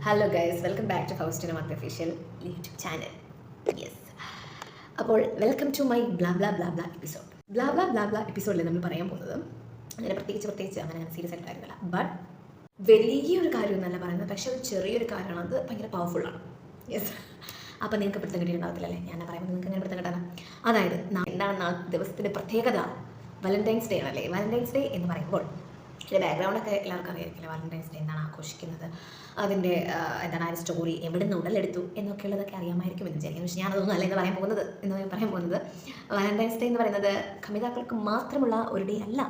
Hello guys, welcome back to Faustina mart official YouTube channel. Yes, അപ്പോൾ welcome to my blah blah blah blah episode. Blah blah blah blah എപ്പിസോഡിൽ നമ്മൾ പറയാൻ പോകുന്നത് അങ്ങനെ പ്രത്യേകിച്ച് അങ്ങനെ സീരിയസ് ആയിട്ട് കാര്യമില്ല, ബട്ട് വലിയൊരു കാര്യമൊന്നുമല്ല പറയുന്നത്. പക്ഷേ ഒരു ചെറിയൊരു കാര്യമാണ്, അത് ഭയങ്കര പവർഫുള്ളാണ്. യെസ്, അപ്പോൾ നിങ്ങൾക്ക് പിടുത്തം കിട്ടിയിട്ടുണ്ടാവത്തില്ലല്ലേ ഞാൻ പറയുന്നത്? നിങ്ങൾക്ക് അങ്ങനെ പിടുത്തം കിട്ടാനാണ്. അതായത് എന്താണ് ദിവസത്തിൻ്റെ പ്രത്യേകത? വാലന്റൈൻസ് ഡേ ആണല്ലേ. വാലന്റൈൻസ് ഡേ എന്ന് പറയുമ്പോൾ ഇതിൻ്റെ ബാക്ക്ഗ്രൗണ്ടൊക്കെ എല്ലാവർക്കും അറിയായിരിക്കില്ല. വാലന്റൈൻസ് ഡേ എന്താണ് ആഘോഷിക്കുന്നത്, അതിൻ്റെ എന്താണ് ആ സ്റ്റോറി, എവിടെ നിന്ന് ഉടലെടുത്തു എന്നൊക്കെയുള്ളതൊക്കെ അറിയാമായിരിക്കും എന്ന് വിചാരിക്കുന്നു. പക്ഷേ ഞാനതൊന്നും അല്ല എന്ന് പറയാൻ പോകുന്നത്. വാലന്റൈൻസ് ഡേ എന്ന് പറയുന്നത് കമിതാക്കൾക്ക് മാത്രമുള്ള ഒരു ഡേ അല്ല.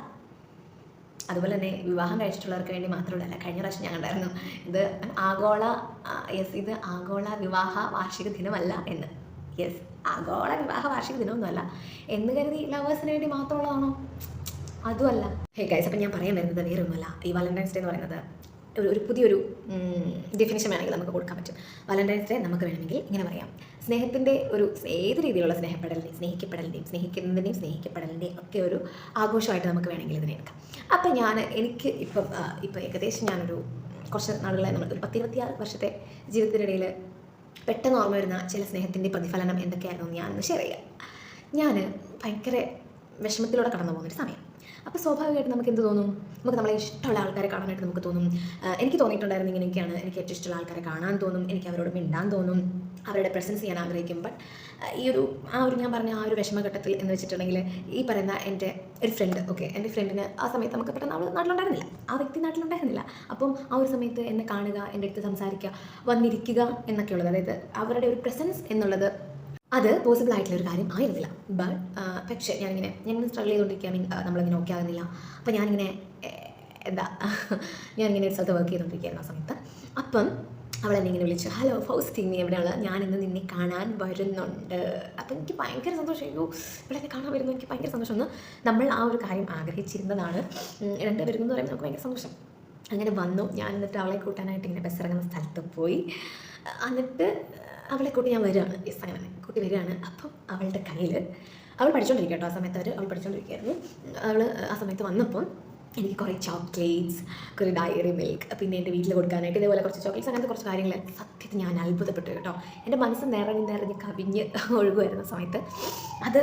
അതുപോലെ തന്നെ വിവാഹം കഴിച്ചിട്ടുള്ളവർക്ക് വേണ്ടി മാത്രമുള്ളതല്ല. കഴിഞ്ഞ പ്രാവശ്യം ഞാൻ കണ്ടായിരുന്നു ഇത് ആഗോള വിവാഹ വാർഷിക ദിനമല്ല എന്ന്. യെസ്, ആഗോള വിവാഹ വാർഷിക ദിനമൊന്നുമല്ല എന്ന് കരുതി ലവേഴ്സിന് വേണ്ടി മാത്രമുള്ളതാണോ? അതുമല്ല. ഹേ ഗൈസ്, അപ്പം ഞാൻ പറയാൻ വരുന്നത് വേറെ ഒന്നുമല്ല. ഈ വാലന്റൈൻസ് ഡേ എന്ന് പറയുന്നത് ഒരു പുതിയൊരു ഡെഫിനിഷൻ വേണമെങ്കിൽ നമുക്ക് കൊടുക്കാൻ പറ്റും. വാലന്റൈൻസ് ഡേ നമുക്ക് വേണമെങ്കിൽ ഇങ്ങനെ പറയാം: സ്നേഹത്തിൻ്റെ ഒരു ഏത് രീതിയിലുള്ള സ്നേഹിക്കപ്പെടലിൻ്റെയും സ്നേഹിക്കപ്പെടലിൻ്റെയും ഒക്കെ ഒരു ആഘോഷമായിട്ട് നമുക്ക് വേണമെങ്കിൽ ഇതിനെ എടുക്കാം. അപ്പം എനിക്ക് ഇപ്പം ഏകദേശം ഞാനൊരു കുറച്ച് നാളുകളായി ഒരു 10-26 വർഷത്തെ ജീവിതത്തിനിടയിൽ പെട്ടെന്ന് ഓർമ്മ വരുന്ന ചില സ്നേഹത്തിൻ്റെ പ്രതിഫലനം എന്തൊക്കെയായിരുന്നു ഞാൻ ഷെയർ ചെയ്യാം. ഞാൻ ഭയങ്കര വിഷമത്തിലൂടെ കടന്നു പോകുന്നൊരു സമയം. അപ്പോൾ സ്വാഭാവികമായിട്ട് നമുക്ക് എന്ത് തോന്നും? നമുക്ക് നമ്മളെ ഇഷ്ടമുള്ള ആൾക്കാരെ കാണാനായിട്ട് നമുക്ക് തോന്നും. എനിക്ക് തോന്നിയിട്ടുണ്ടായിരുന്നു ഇങ്ങനെയൊക്കെയാണ്. എനിക്ക് ഏറ്റവും ഇഷ്ടമുള്ള ആൾക്കാരെ കാണാൻ തോന്നും, എനിക്ക് അവരോട് മിണ്ടാൻ തോന്നും, അവരുടെ പ്രസൻസ് ചെയ്യാൻ ആഗ്രഹിക്കും. ബട്ട് ഞാൻ പറഞ്ഞ ആ ഒരു വിഷമഘട്ടത്തിൽ എന്ന് വെച്ചിട്ടുണ്ടെങ്കിൽ ഈ പറയുന്ന എൻ്റെ ഒരു ഫ്രണ്ട്, എൻ്റെ ഫ്രണ്ടിന് ആ സമയത്ത് നമുക്ക് പെട്ടെന്ന് അവൾ നാട്ടിലുണ്ടായിരുന്നില്ല, ആ വ്യക്തി നാട്ടിലുണ്ടായിരുന്നില്ല. അപ്പം ആ ഒരു സമയത്ത് എന്നെ കാണുക, എൻ്റെ അടുത്ത് സംസാരിക്കുക, വന്നിരിക്കുക എന്നൊക്കെയുള്ളത്, അതായത് അവരുടെ ഒരു പ്രസൻസ് എന്നുള്ളത് അത് പോസിബിൾ ആയിട്ടുള്ളൊരു കാര്യം ആയിരുന്നില്ല. പക്ഷേ ഞാനിങ്ങനെ സ്ട്രഗിൾ ചെയ്തുകൊണ്ടിരിക്കുക. നമ്മളിങ്ങനെ ഓക്കെ ആകുന്നില്ല. അപ്പോൾ ഞാനിങ്ങനെ ഒരു സ്ഥലത്ത് വർക്ക് ചെയ്തുകൊണ്ടിരിക്കുകയായിരുന്നു ആ സമയത്ത്. അപ്പം അവളെന്നെ ഇങ്ങനെ വിളിച്ചു: ഹലോ ഫൗസ്റ്റി, നീ എവിടെയാണ്? ഞാനിന്ന് നിന്നെ കാണാൻ വരുന്നുണ്ട്. അപ്പം എനിക്ക് ഭയങ്കര സന്തോഷം. ഇവിടെ എന്നെ കാണാൻ വരുന്നു, എനിക്ക് ഭയങ്കര സന്തോഷം. നമ്മൾ ആ ഒരു കാര്യം ആഗ്രഹിച്ചിരുന്നതാണ്. വരുന്നു എന്ന് പറയുമ്പോൾ നമുക്ക് ഭയങ്കര സന്തോഷം. അങ്ങനെ വന്നു. ഞാൻ എന്നിട്ട് അവളെ കൂട്ടാനായിട്ട് ഇങ്ങനെ ബസ് ഇറങ്ങുന്ന സ്ഥലത്ത് പോയി. എന്നിട്ട് അവളെ കൂട്ടി ഞാൻ വരികയാണ്. അങ്ങനെ കൂട്ടി വരികയാണ്. അപ്പം അവളുടെ കയ്യിൽ അവൾ പഠിച്ചുകൊണ്ടിരിക്കുക കേട്ടോ. ആ സമയത്ത് അവൾ പഠിച്ചുകൊണ്ടിരിക്കുകയായിരുന്നു. അവൾ ആ സമയത്ത് വന്നപ്പോൾ എനിക്ക് കുറേ ചോക്ലേറ്റ്സ്, കുറേ ഡയറി മിൽക്ക്, പിന്നെ എൻ്റെ വീട്ടിൽ കൊടുക്കാനായിട്ട് ഇതേപോലെ കുറച്ച് ചോക്ലേറ്റ്സ്, അങ്ങനത്തെ കുറച്ച് കാര്യങ്ങൾ സത്യത്തിൽ ഞാൻ അത്ഭുതപ്പെട്ടു കേട്ടോ. എൻ്റെ മനസ്സ് നിറഞ്ഞ് കവിഞ്ഞ് ഒഴുകുമായിരുന്ന സമയത്ത് അത്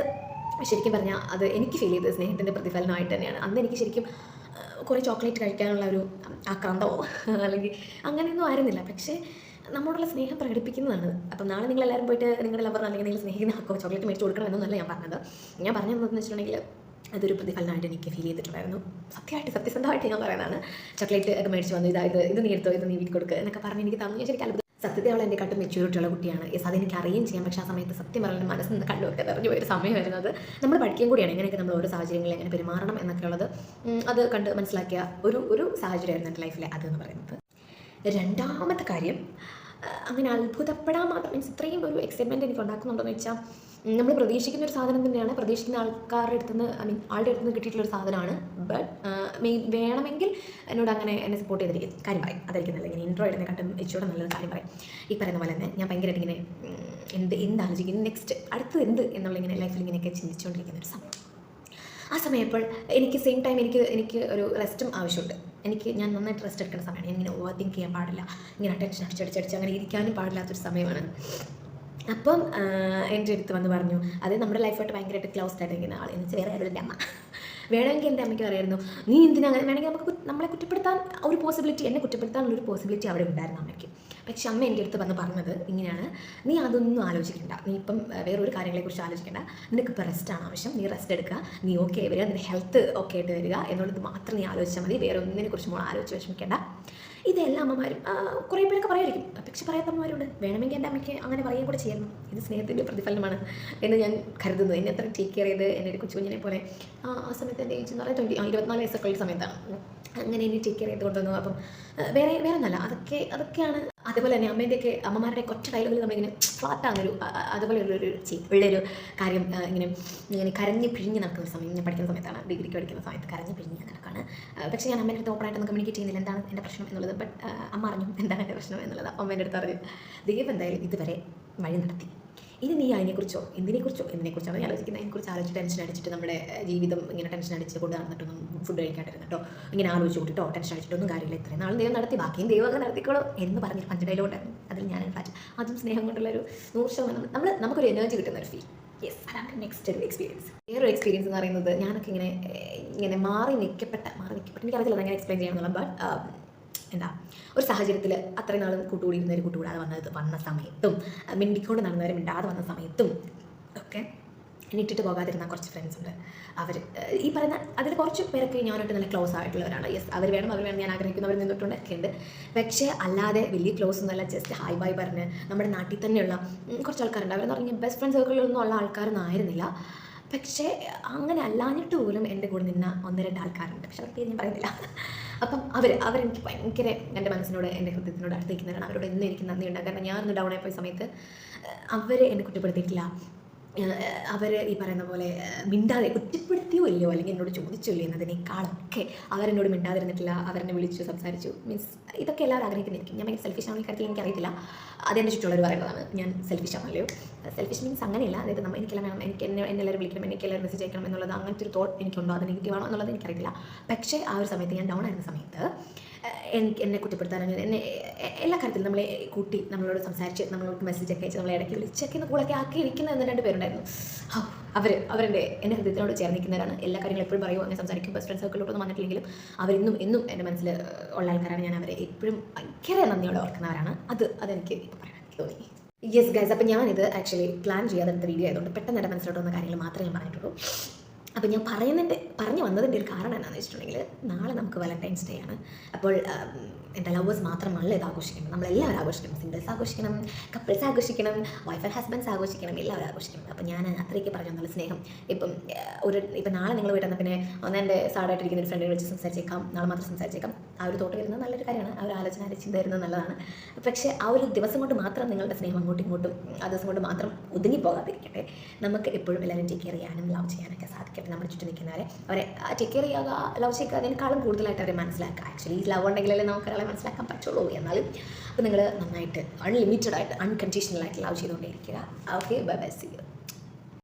ശരിക്കും പറഞ്ഞാൽ അത് എനിക്ക് ഫീൽ ചെയ്തത് സ്നേഹത്തിൻ്റെ പ്രതിഫലനമായിട്ട് തന്നെയാണ്. അന്ന് എനിക്ക് ശരിക്കും കുറേ ചോക്ലേറ്റ് കഴിക്കാനുള്ള ഒരു ആക്രാന്തമോ അല്ലെങ്കിൽ അങ്ങനെയൊന്നും ആയിരുന്നില്ല. പക്ഷേ നമ്മളോടുള്ള സ്നേഹം പ്രകടിപ്പിക്കുന്നതാണ്. അപ്പം നാളെ നിങ്ങളെല്ലാവരും പോയിട്ട് നിങ്ങളുടെ ലവർ അല്ലെങ്കിൽ നിങ്ങൾ സ്നേഹിക്കുന്ന ആക്കോ ചോക്ലേറ്റ് മേടിച്ച് കൊടുക്കണമെന്നല്ല ഞാൻ പറഞ്ഞത്. ഞാൻ പറഞ്ഞതെന്ന് വെച്ചിട്ടുണ്ടെങ്കിൽ അതൊരു പ്രതിഫലനമായിട്ട് എനിക്ക് ഫീൽ ചെയ്തിട്ടുണ്ടായിരുന്നു. സത്യസന്ധമായിട്ട് ഞാൻ പറയുന്നതാണ്. ചോക്ലേറ്റ് ഒക്കെ മേടിച്ച് വന്നു, ഇത് നീ എടുത്തോ, ഇത് നീ വീട്ടിൽ കൊടുക്കുക എന്നൊക്കെ പറഞ്ഞ് എനിക്ക് തന്നു. ശരിക്കും അത്ഭുതം. സത്യത്തിൽ അവൾ എൻ്റെ കട്ടും മെച്യൂരിറ്റിയുള്ള കുട്ടിയാണ്. അതെനിക്ക് അറിയുകയും ചെയ്യാം. പക്ഷേ ആ സമയത്ത് സത്യം പറയുന്നത് മനസ്സിൽ നിന്ന് കണ്ണുമൊക്കെ നിറഞ്ഞു പോയൊരു സമയം വരുന്നത് നമ്മൾ പഠിക്കുകയും കൂടിയാണ്. എങ്ങനെയൊക്കെ നമ്മൾ ഓരോ സാഹചര്യങ്ങളിൽ എങ്ങനെ പെരുമാറണം എന്നൊക്കെ ഉള്ളത് അത് കണ്ട് മനസ്സിലാക്കിയ ഒരു സാഹചര്യമായിരുന്നു എൻ്റെ ലൈഫിലെ അതെന്ന് പറയുന്നത്. രണ്ടാമത്തെ കാര്യം, അങ്ങനെ അത്ഭുതപ്പെടാൻ മാത്രം മീൻസ് ഇത്രയും ഒരു എക്സൈറ്റ്മെൻറ്റ് എനിക്ക് ഉണ്ടാക്കുന്നുണ്ടെന്ന് വെച്ചാൽ, നമ്മൾ പ്രതീക്ഷിക്കുന്ന ഒരു സാധനം തന്നെയാണ്, പ്രതീക്ഷിക്കുന്ന ആൾക്കാരുടെ അടുത്തുനിന്ന് ആളുടെ അടുത്തുനിന്ന് കിട്ടിയിട്ടുള്ളൊരു സാധനമാണ്. ബട്ട് വേണമെങ്കിൽ എന്നോട് അങ്ങനെ എന്നെ സപ്പോർട്ട് ചെയ്തിരിക്കും കാര്യം പറയും. അതായിരിക്കും നല്ല. ഇങ്ങനെ ഇൻട്രോ ഇടുന്ന കണ്ടും ഇച്ചിരി നല്ലൊരു കാര്യം പറയും. ഈ പറയുന്ന പോലെ തന്നെ ഞാൻ ഭയങ്കരമായിട്ട് ഇങ്ങനെ എന്താലോചിക്കും, നെക്സ്റ്റ് അടുത്തത് എന്ത് എന്നുള്ള ഇങ്ങനെ ലൈഫിൽ ഇങ്ങനെയൊക്കെ ചിന്തിച്ചുകൊണ്ടിരിക്കുന്ന ഒരു സമയം. ആ സമയപ്പോൾ എനിക്ക് സെയിം ടൈം എനിക്ക് ഒരു റെസ്റ്റും ആവശ്യമുണ്ട്. ഞാൻ നന്നായിട്ട് റെസ്റ്റ് എടുക്കുന്ന സമയമാണ്. ഞാനിങ്ങനെ ഓവർ തിങ്ക് ചെയ്യാൻ പാടില്ല, ഇങ്ങനെ ടെൻഷൻ അടിച്ചടിച്ച് അങ്ങനെ ഇരിക്കാനും പാടില്ലാത്തൊരു സമയമാണ്. അപ്പം എൻ്റെ അടുത്ത് വന്ന് പറഞ്ഞു, അത് നമ്മുടെ ലൈഫായിട്ട് ഭയങ്കരമായിട്ട് ക്ലോസ്ഡ് ആയിട്ടിരിക്കുന്ന ആൾ എന്ന് വെച്ചാൽ വേറെ ആരുടെ അമ്മ. വേണമെങ്കിൽ എൻ്റെ അമ്മയ്ക്ക് അറിയായിരുന്നു, നീ എന്തിനാ അങ്ങനെ വേണമെങ്കിൽ നമ്മളെ കുറ്റപ്പെടുത്താൻ ഒരു പോസിബിലിറ്റി, എന്നെ കുറ്റപ്പെടുത്താനുള്ളൊരു പോസിബിലിറ്റി അവിടെ ഉണ്ടായിരുന്നു അമ്മയ്ക്ക്. പക്ഷെ അമ്മ എൻ്റെ അടുത്ത് വന്ന് പറഞ്ഞത് ഇങ്ങനെയാണ്: നീ അതൊന്നും ആലോചിക്കണ്ട, നീ ഇപ്പം വേറൊരു കാര്യങ്ങളെക്കുറിച്ച് ആലോചിക്കേണ്ട, നിനക്കിപ്പോൾ റെസ്റ്റാണ് ആവശ്യം, നീ റെസ്റ്റ് എടുക്കുക, നീ ഓക്കെ വരിക, നിൻ്റെ ഹെൽത്ത് ഓക്കെ ആയിട്ട് വരിക എന്നുള്ളത് മാത്രം നീ ആലോചിച്ചാൽ മതി, വേറെ ഒന്നിനെക്കുറിച്ച് മോൾ ആലോചിച്ച് വിഷമിക്കേണ്ട. ഇതെല്ലാം അമ്മമാരും കുറേ പേരൊക്കെ പറയുമായിരിക്കും, പക്ഷെ പറയാത്ത അമ്മമാരുണ്ട്. വേണമെങ്കിൽ എൻ്റെ അമ്മയ്ക്ക് അങ്ങനെ പറയുകയും കൂടെ ചെയ്യായിരുന്നു. ഇത് സ്നേഹത്തിൻ്റെ പ്രതിഫലനമാണ് എന്ന് ഞാൻ കരുതുന്നു. എന്നെ അത്ര ടേക്ക് കെയർ ചെയ്ത് എൻ്റെ ഒരു കൊച്ചുകുഞ്ഞിനെ പോലെ ആ സമയത്ത് എൻ്റെ ഏജ് എന്ന് പറഞ്ഞാൽ 24 വയസ്സൊക്കെ ഉള്ള സമയത്താണ് അങ്ങനെ എന്നെ ടേക്ക് കെയർ ചെയ്ത് കൊണ്ടുവന്നു. അപ്പം വേറെ ഒന്നല്ല, അതൊക്കെയാണ്. അതുപോലെ തന്നെ അമ്മമാരുടെ ഒറ്റ ഡയലോഗിൽ നമ്മളിങ്ങനെ ഫ്ലാറ്റാകുന്നൊരു അതുപോലെ ഉള്ളൊരു കാര്യം ഇങ്ങനെ കരഞ്ഞ് പിഴിഞ്ഞ് നടക്കുന്ന സമയം. ഞാൻ പഠിക്കുന്ന സമയത്താണ്, ഡിഗ്രിക്ക് പഠിക്കുന്ന സമയത്ത് കരഞ്ഞ് പിഴിഞ്ഞ് നടക്കാണ്. പക്ഷേ ഞാൻ അമ്മേൻ്റെ അടുത്ത് ഓപ്പണായിട്ടൊന്നും കമ്മ്യൂണിക്കേറ്റ് ചെയ്യുന്നില്ല എന്താണ് എൻ്റെ പ്രശ്നം എന്നുള്ളത്. ബട്ട് അമ്മ അറിഞ്ഞു എന്താണ് എൻ്റെ പ്രശ്നം എന്നുള്ളത്. അമ്മേൻ്റെ അടുത്ത് അറിഞ്ഞു. ദൈവം എന്തായാലും ഇതുവരെ വഴി നടത്തി. ഇനി നീ എന്തിനെക്കുറിച്ചാണ് ഞാൻ ആലോചിക്കുന്നത്, അതിനെക്കുറിച്ച് ആലോചിച്ച് ടെൻഷൻ അടിച്ചിട്ട് നമ്മുടെ ജീവിതം ഇങ്ങനെ ടെൻഷൻ അടിച്ച് കൊണ്ട് നടന്നിട്ടൊന്നും ഫുഡ് കഴിക്കാണ്ടിരുന്നു കേട്ടോ. ഇങ്ങനെ ആലോചിച്ച് കൂട്ടിട്ടോ ടെൻഷൻ അടിച്ചിട്ടൊന്നും കാര്യമില്ല. ഇത്രയും നാളും ദൈവം നടത്തി, ബാക്കിയും ദൈവം ഒക്കെ നടത്തിക്കോളൂ എന്ന് പറഞ്ഞൊരു പഞ്ചഡയിലും ഉണ്ടായിരുന്നു. അതിൽ ഞാൻ ഫ്ലാറ്റ്, അതും സ്നേഹം കൊണ്ടുള്ളൊരു 100% നമുക്കൊരു എനർജി കിട്ടുന്ന ഒരു ഫീൽ. യെസ്, അതാണ് നെക്സ്റ്റ് ഒരു എക്സ്പീരിയൻസ്. വേറൊരു എക്സ്പീരിയൻസ് എന്ന് പറയുന്നത്, ഞാനൊക്കെ ഇങ്ങനെ മാറി നിൽക്കപ്പെട്ട എനിക്കറിയില്ല അതെങ്ങനെ എക്സ്പ്ലെയിൻ ചെയ്യാമെന്നുള്ള. ബട്ട് എന്താ, ഒരു സാഹചര്യത്തിൽ അത്രയും നാളും കൂട്ടുകൂടിയിരുന്നവർ കൂട്ടുകൂടാതെ വന്ന സമയത്തും, മിണ്ടിക്കൊണ്ട് നടന്നവർ മിണ്ടാതെ വന്ന സമയത്തും ഒക്കെ ഇട്ടിട്ട് പോകാതിരുന്ന കുറച്ച് ഫ്രണ്ട്സ് ഉണ്ട്. അവർ ഈ പറയുന്ന അതിൽ കുറച്ച് പേരൊക്കെ ഞാനായിട്ട് നല്ല ക്ലോസ് ആയിട്ടുള്ളവരാണ്. യെസ്, അവർ വേണം ഞാൻ ആഗ്രഹിക്കുന്നവർ നിന്നിട്ടുണ്ട് ഒക്കെ ഉണ്ട്. പക്ഷേ അല്ലാതെ വലിയ ക്ലോസ് ഒന്നുമല്ല, ജസ്റ്റ് ഹായ് ബായ് പറഞ്ഞ് നമ്മുടെ നാട്ടിൽ തന്നെയുള്ള കുറച്ച് ആൾക്കാരുണ്ട്. അവരെന്ന് പറഞ്ഞാൽ ബെസ്റ്റ് ഫ്രണ്ട് സർക്കിളിലൊന്നും ഉള്ള ആൾക്കാരൊന്നും ആയിരുന്നില്ല. പക്ഷേ അങ്ങനെ അല്ലാഞ്ഞിട്ട് പോലും എൻ്റെ കൂടെ നിന്ന 1-2 ആൾക്കാരുണ്ട്. പക്ഷെ അവർക്ക് ഞാൻ പറയുന്നില്ല. അപ്പം അവരെനിക്ക് ഭയങ്കര എൻ്റെ മനസ്സിനോട്, എൻ്റെ ഹൃദയത്തിനോട് അടുത്തിരിക്കുന്നവരാണ്. അവരോട് എന്നും എനിക്ക് നന്ദിയുണ്ട്. കാരണം ഞാനൊന്ന് ഡൗൺ ആയിപ്പോയ സമയത്ത് അവർ എന്നെ കുറ്റപ്പെടുത്തിയിട്ടില്ല. അവർ ഈ പറയുന്ന പോലെ മിണ്ടാതെ കുറ്റപ്പെടുത്തിയോ ഇല്ലയോ അല്ലെങ്കിൽ എന്നോട് ചോദിച്ചോ ഇല്ലയോ എന്നതിനേക്കാളൊക്കെ അവരെന്നോട് മിണ്ടാതിരുന്നിട്ടില്ല. അവരെന്നെ വിളിച്ചു സംസാരിച്ചു. മീൻസ് ഇതൊക്കെ എല്ലാവരും ആഗ്രഹിക്കുന്നതായിരിക്കും. ഞാൻ ഭയങ്കര സെൽഫിഷ് ആവുന്ന കാര്യത്തിൽ എനിക്കറിയത്തില്ല. അതെൻ്റെ ചുറ്റുള്ളവർ പറയുന്നതാണ് ഞാൻ സെൽഫിഷ് ആണല്ലോ. സെൽഫിഷ് മീൻസ് അങ്ങനെയല്ല, അതായത് എനിക്കെല്ലാം വേണം, എന്നെ എല്ലാവരും വിളിക്കണം, എല്ലാവരും മെസ്സേജ് അയക്കണം എന്നുള്ളത് അങ്ങനത്തെ ഒരു തോട്ട് എനിക്കുണ്ടോ, അത് നെഗറ്റീവാണോ എന്നുള്ളത് എനിക്കറിയില്ല. പക്ഷേ ആ ഒരു സമയത്ത് ഞാൻ ഡൗൺ ആയിരുന്ന സമയത്ത് എന്നെ കുറ്റപ്പെടുത്താനും എല്ലാ കാര്യത്തിലും നമ്മളെ കൂട്ടി നമ്മളോട് സംസാരിച്ച് നമ്മളോട് മെസ്സേജൊക്കെ അയച്ച് നമ്മളെ ഇടയ്ക്ക് വിളിച്ചൊക്കെ കൂടെയൊക്കെ ആക്കി ഇരിക്കുന്ന 1-2 പേരുണ്ടായിരുന്നു. എന്നെ ഹൃദയത്തിനോട് ചേർന്നിരിക്കുന്നവരാണ്. എല്ലാ കാര്യങ്ങളും എപ്പോഴും പറയുമോ, അങ്ങനെ സംസാരിക്കും. ബെസ്റ്റ് ഫ്രണ്ട് സർക്കിളിലോട്ടൊന്നും വന്നിട്ടില്ലെങ്കിലും എന്നും എൻ്റെ മനസ്സിൽ ഉള്ള ആൾക്കാരാണ്. ഞാൻ അവരെ എപ്പോഴും ഭയങ്കര നന്ദിയോടെ ഓർക്കുന്നവരാണ്. അതെനിക്ക് ഇപ്പോൾ പറയാൻ തോന്നി. യെസ് ഗൈസ്, അപ്പോൾ ഞാനിത് ആക്ച്വലി പ്ലാൻ ചെയ്യാതെടുത്ത വീഡിയോ ആയതുകൊണ്ട് പെട്ടെന്ന് എൻ്റെ മനസ്സിലോട്ട് വന്ന കാര്യങ്ങൾ മാത്രമേ ഞാൻ പറഞ്ഞിട്ടുള്ളൂ. അപ്പോൾ ഞാൻ പറഞ്ഞു വന്നതിൻ്റെ ഒരു കാരണം എന്താണെന്ന് വെച്ചിട്ടുണ്ടെങ്കിൽ, നാളെ നമുക്ക് വാലന്റൈൻസ് ഡേ ആണ്. അപ്പോൾ എന്താ, ലവേഴ്സ് മാത്രമല്ല ഇത് ആഘോഷിക്കണം, നമ്മളെല്ലാവരും ആഘോഷിക്കണം. സിംഗിൾസ് ആഘോഷിക്കണം, കപ്പിൾസ് ആഘോഷിക്കണം, വൈഫ് ആൻഡ് ഹസ്ബൻഡ്സ് ആഘോഷിക്കണം, എല്ലാവരും ആഘോഷിക്കണം. അപ്പോൾ ഞാൻ അത്രയ്ക്ക് പറഞ്ഞു നല്ല സ്നേഹം. ഇപ്പം നാളെ നിങ്ങൾ വീട്ടിൽ പിന്നെ എൻ്റെ സാഡായിട്ടിരിക്കുന്ന ഒരു ഫ്രണ്ടിനെ വിളിച്ച് സംസാരിച്ചേക്കാം, നാളെ മാത്രം സംസാരിച്ചേക്കാം. ആ ഒരു തോട്ട് വരുന്നത് നല്ലൊരു കാര്യമാണ്. ആ ഒരു ആലോചന ചിന്ത വരുന്നത് നല്ലതാണ്. പക്ഷേ ആ ഒരു ദിവസം കൊണ്ട് മാത്രം നിങ്ങളുടെ സ്നേഹം അങ്ങോട്ടും ഇങ്ങോട്ടും ആ ദിവസം കൊണ്ട് മാത്രം ഒതുങ്ങിപ്പോകാതിരിക്കട്ടെ. നമുക്ക് എപ്പോഴും എല്ലാവരും ടേക്ക് കെയർ ചെയ്യാനും ലവ് ചെയ്യാനൊക്കെ സാധിക്കട്ടെ. നമ്മുടെ ചുറ്റും നിൽക്കുന്നവരെ അവരെ ടേക്ക് കെയർ ചെയ്യുക, ലവ് ചെയ്യുക, അതിനേക്കാളും കൂടുതലായിട്ട് അവരെ മനസ്സിലാക്കുക. ആക്ച്വലി ഈ ലവ് ഉണ്ടെങ്കിലല്ലേ നമുക്ക് ഒരാളെ മനസ്സിലാക്കാൻ പറ്റുള്ളൂ. എന്നാലും അപ്പോൾ നിങ്ങൾ നന്നായിട്ട് അൺലിമിറ്റഡ് ആയിട്ട് അൺകണ്ടീഷണൽ ആയിട്ട് ലവ് ചെയ്തുകൊണ്ടേയിരിക്കുക. Okay, bye bye, see U.